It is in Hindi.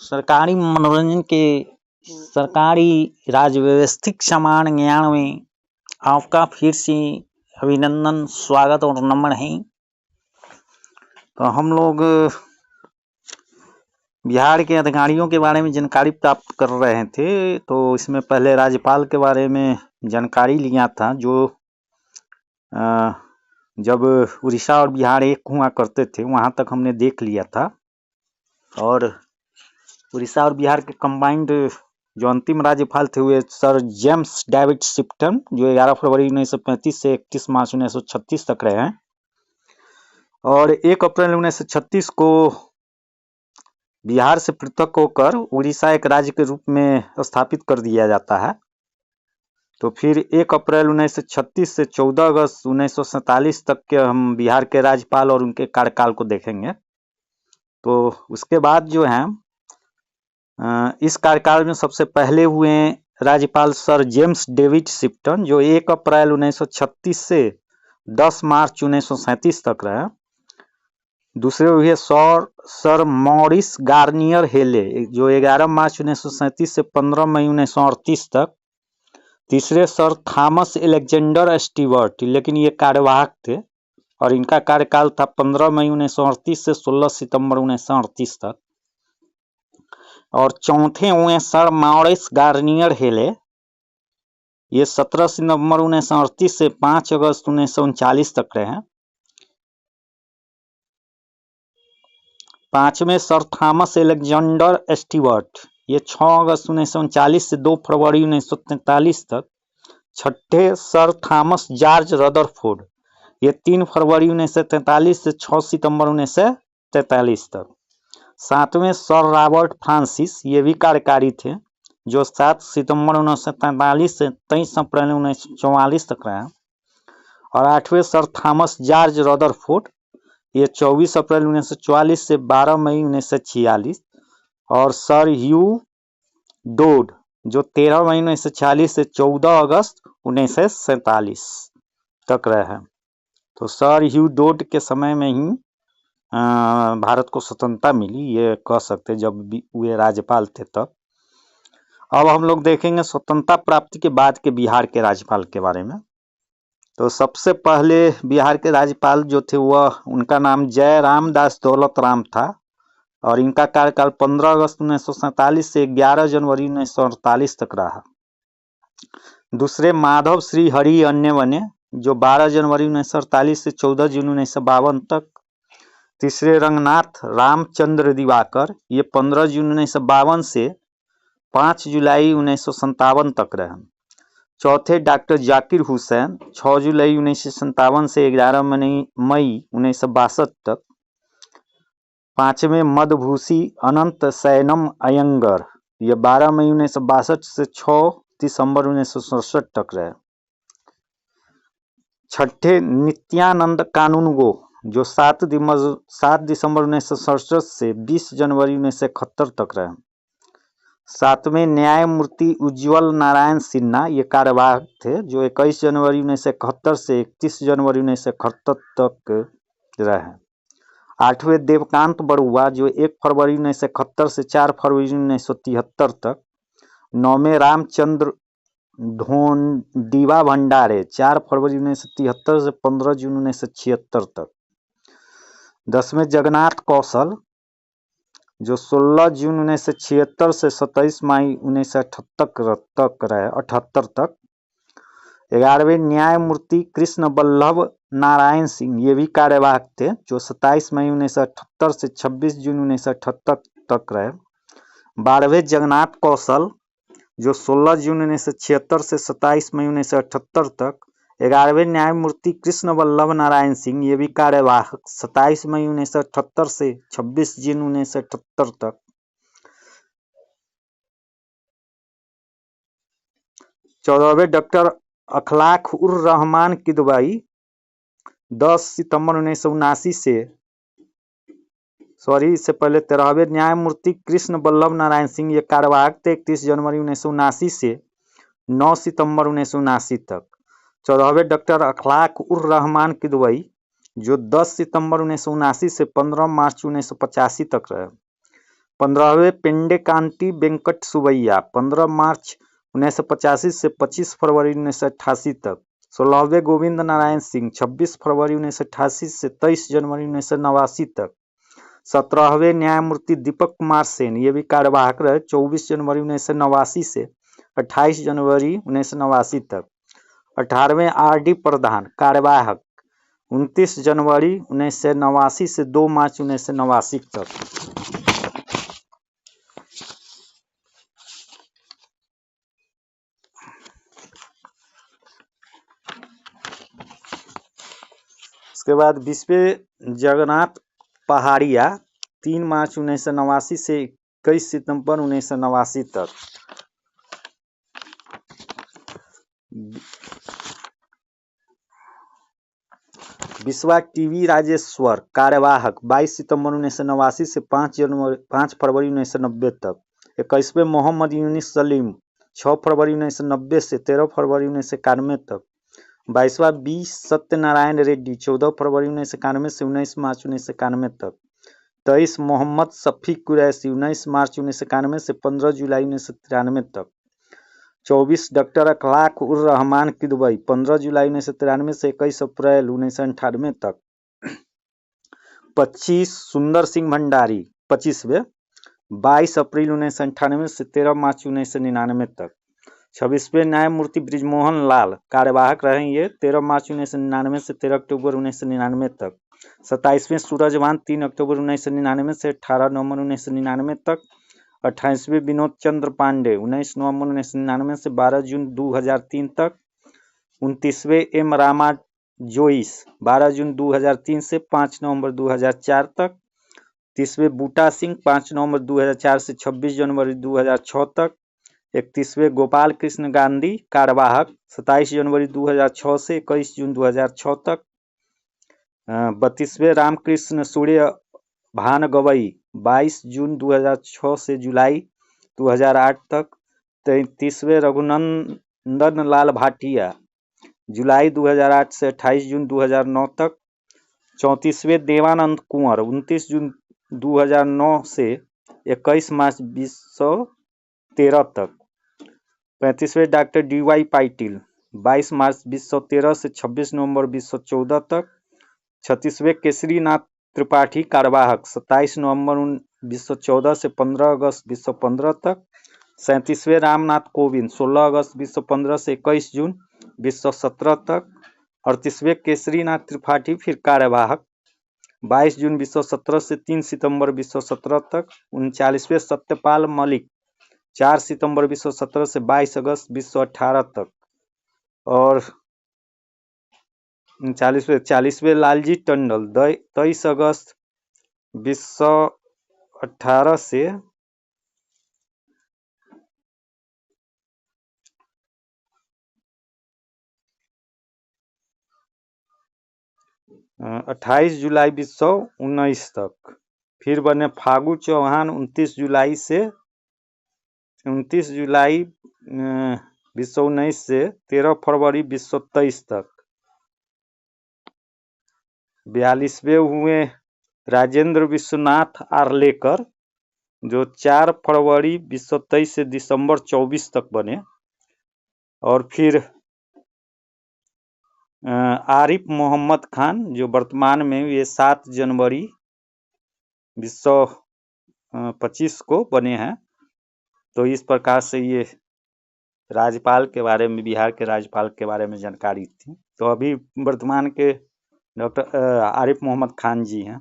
सरकारी मनोरंजन के सरकारी राजव्यवस्थिक समान ज्ञान में आपका फिर से अभिनंदन, स्वागत और नमन है। तो हम लोग बिहार के अधिकारियों के बारे में जानकारी प्राप्त कर रहे थे। तो इसमें पहले राज्यपाल के बारे में जानकारी लिया था, जो जब उड़ीसा और बिहार एक हुआ करते थे वहाँ तक हमने देख लिया था। और उड़ीसा और बिहार के कंबाइंड जो अंतिम राज्यपाल थे हुए सर जेम्स डेविड शिफ्टन, जो 11 फरवरी 1935 से 31 मार्च 1936 तक रहे हैं। और 1 अप्रैल 1936 को बिहार से पृथक होकर उड़ीसा एक राज्य के रूप में स्थापित कर दिया जाता है। तो फिर 1 अप्रैल 1936 से 14 अगस्त 1947 तक के हम बिहार के राज्यपाल और उनके कार्यकाल को देखेंगे। तो उसके बाद जो है इस कार्यकाल में सबसे पहले हुए राज्यपाल सर जेम्स डेविड शिफ्टन, जो 1 अप्रैल 1936 से 10 मार्च 1937 तक रहे। दूसरे हुए सर मॉरिस गार्नियर हेले, जो 11 मार्च 1937 से 15 मई 1938 तक। तीसरे सर थॉमस एलेक्जेंडर स्टीवर्ट, लेकिन ये कार्यवाहक थे और इनका कार्यकाल था 15 मई 1938 से 16 सितंबर 1938 तक। और चौथे हुए सर मॉरिस गार्नियर हेले, ये 17 सितंबर 1938 से 5 अगस्त 1939 तक रहे हैं। पांचवें सर थॉमस एलेक्जेंडर स्टीवर्ट, ये 6 अगस्त 1939 से 2 फरवरी 1943 तक। छठे सर थॉमस जॉर्ज रदरफोर्ड, ये 3 फरवरी 1943 से 6 सितंबर 1943 तक। सातवें सर रॉबर्ट फ्रांसिस, ये भी कार्यकारी थे, जो 7 सितंबर 1943 से 23 अप्रैल 1944 तक रहे। और आठवें सर थॉमस जॉर्ज रदरफोर्ड, ये 24 अप्रैल 1944 से 12 मई 1946। और सर ह्यू डोड, जो 13 मई 1946 से 14 अगस्त 1947 तक रहे हैं। तो सर ह्यू डोड के समय में ही भारत को स्वतंत्रता मिली, ये कह सकते जब वे राज्यपाल थे तब। अब हम लोग देखेंगे स्वतंत्रता प्राप्ति के बाद के बिहार के राज्यपाल के बारे में। तो सबसे पहले बिहार के राज्यपाल जो थे वह, उनका नाम जयराम दास दौलत राम था और इनका कार्यकाल 15 अगस्त 1947 से 11 जनवरी 1948 तक रहा। दूसरे माधव श्री हरि अन्य बने, जो 12 जनवरी 1948 से 14 जून 1952 तक। तीसरे रंगनाथ रामचंद्र दिवाकर, ये 15 जून 1952 से 5 जुलाई 1957 तक रहे। चौथे डॉक्टर जाकिर हुसैन, 6 जुलाई 1957 से 11 मई 1962 तक। पांचवें मदभूषी अनंत सैनम अयंगर, ये 12 मई 1962 से 6 दिसंबर 1967 तक रहे। छठे नित्यानंद कानूनगो, जो 7 दिसंबर 1967 से 20 जनवरी 1971 तक रहे। सातवें न्यायमूर्ति उज्ज्वल नारायण सिन्हा, ये कार्यवाहक थे, जो 21 जनवरी 1971 से 31 जनवरी 1971 तक रहे। आठवें देवकांत बड़ुआ, जो 1 फरवरी 1971 से 4 फरवरी 1973 तक। नौवें रामचंद्र ढोंडीवा भंडारे, 4 फरवरी 1973 से 15 जून 1976 तक। 10वें जगन्नाथ कौशल, जो 16 जून 1976 से 27 मई 1978 तक। 11वें न्यायमूर्ति कृष्ण बल्लभ नारायण सिंह, ये भी कार्यवाहक थे, जो 27 मई 1978 से 26 जून 1978 तक रहे। 12वें जगन्नाथ कौशल, जो 16 जून 1976 से 27 मई 1978 तक। 11वें न्यायमूर्ति कृष्ण बल्लभ नारायण सिंह, ये भी कार्यवाहक, 27 मई 1978 से 26 जून 1978 तक। 14वें डॉक्टर अखलाक उर रहमान किदवई, 10 सितंबर 1979 से इससे पहले 13वें न्यायमूर्ति कृष्ण बल्लभ नारायण सिंह, ये कार्यवाहक थे, 31 जनवरी 1979 से 9 सितंबर 1979 तक। 14वें डॉक्टर अखलाक उर रहमान किदवई, जो 10 सितंबर 1979 से 15 मार्च 1985 तक रहे। 15वें पेंडे कांति वेंकट सुवैया 15 मार्च 1985 से 25 फरवरी 1988 तक। 16वें गोविंद नारायण सिंह 26 फरवरी 1988 से 23 जनवरी 1989 तक। 17वें न्यायमूर्ति दीपक कुमार सेन, ये भी कार्यवाहक रहे, 24 जनवरी 1989 से 28 जनवरी 1989 तक। 18वें आर.डी. प्रधान, कार्यवाहक, 29 जनवरी 1989 से 2 मार्च 1989 तक। उसके बाद विश्व जगन्नाथ पहाड़िया 3 मार्च 1989 से 21 सितंबर 1989 तक। विश्वा टीवी राजेश्वर, कार्यवाहक, 22 सितंबर 1989 से 5 फरवरी 1990 तक। 21वें मोहम्मद यूनिस सलीम 6 फरवरी 1990 से 13 फरवरी 1991 तक। 22वां बी सत्यनारायण रेड्डी 14 फरवरी 1991 से 19 मार्च 1991 तक। 23 मोहम्मद शफी कुरैशी 19 मार्च 1991 से 15 जुलाई 1993 तक। 24 डॉक्टर अखलाक उर रहमान किदवई 15 जुलाई 1993 से 21 अप्रैल 1998 तक। 25 सुंदर सिंह भंडारी 25वें 22 अप्रैल 1998 से 13 मार्च 1999 तक। 26वें न्यायमूर्ति ब्रिजमोहन लाल, कार्यवाहक रहे ये 13 मार्च 1999 से 13 अक्टूबर 1999 तक। 27वें सूरजभान 3 अक्टूबर 1999 से 18 नवंबर 1999 तक। 28वें विनोद चंद्र पांडे 19 नवंबर 1999 से 12 जून 2003 तक। 29वें एम रामा जोइस 12 जून 2003 से 5 नवंबर 2004 तक। 30वें बूटा सिंह 5 नवंबर 2004 से 26 जनवरी 2006 तक। 31वें गोपाल कृष्ण गांधी, कार्यवाहक, 27 जनवरी 2006 से 21 जून 2006 तक। 32वें रामकृष्ण सूर्य भान गवई 22 जून 2006 से जुलाई 2008 तक। 33वें रघुनंदन लाल भाटिया, जुलाई 2008 से 28 जून 2009 तक। 34वें देवानंद कुंवर 29 जून 2009 से 21 मार्च 2013 तक। 35वें डॉक्टर डी.वाई. पाटिल 22 मार्च 2013 से 26 नवंबर 2014 तक। 36वें केसरीनाथ त्रिपाठी, कार्यवाहक, 27 नवंबर 2014 से 15 अगस्त 2015 तक। 37वें रामनाथ कोविंद 16 अगस्त 2015 से 21 जून 2017 तक। 38वें केसरीनाथ त्रिपाठी, फिर कार्यवाहक, 22 जून 2017 से 3 सितंबर 2017 तक। 39वें सत्यपाल मलिक 4 सितंबर 2017 से 22 अगस्त 2018 तक। और 40वें लालजी टंडन 23 अगस्त 2018 से 28 जुलाई 2019 तक। फिर बने फागू चौहान 29 जुलाई 2019 से 13 फरवरी 2023 तक। 42वें हुए राजेंद्र विश्वनाथ आर्लेकर, जो 4 फरवरी 2023 से दिसंबर 24 तक बने। और फिर आरिफ मोहम्मद खान, जो वर्तमान में ये 7 जनवरी 2025 को बने हैं। तो इस प्रकार से ये राज्यपाल के बारे में, बिहार के राज्यपाल के बारे में जानकारी थी। तो अभी वर्तमान के डॉक्टर आरिफ मोहम्मद खान जी हैं।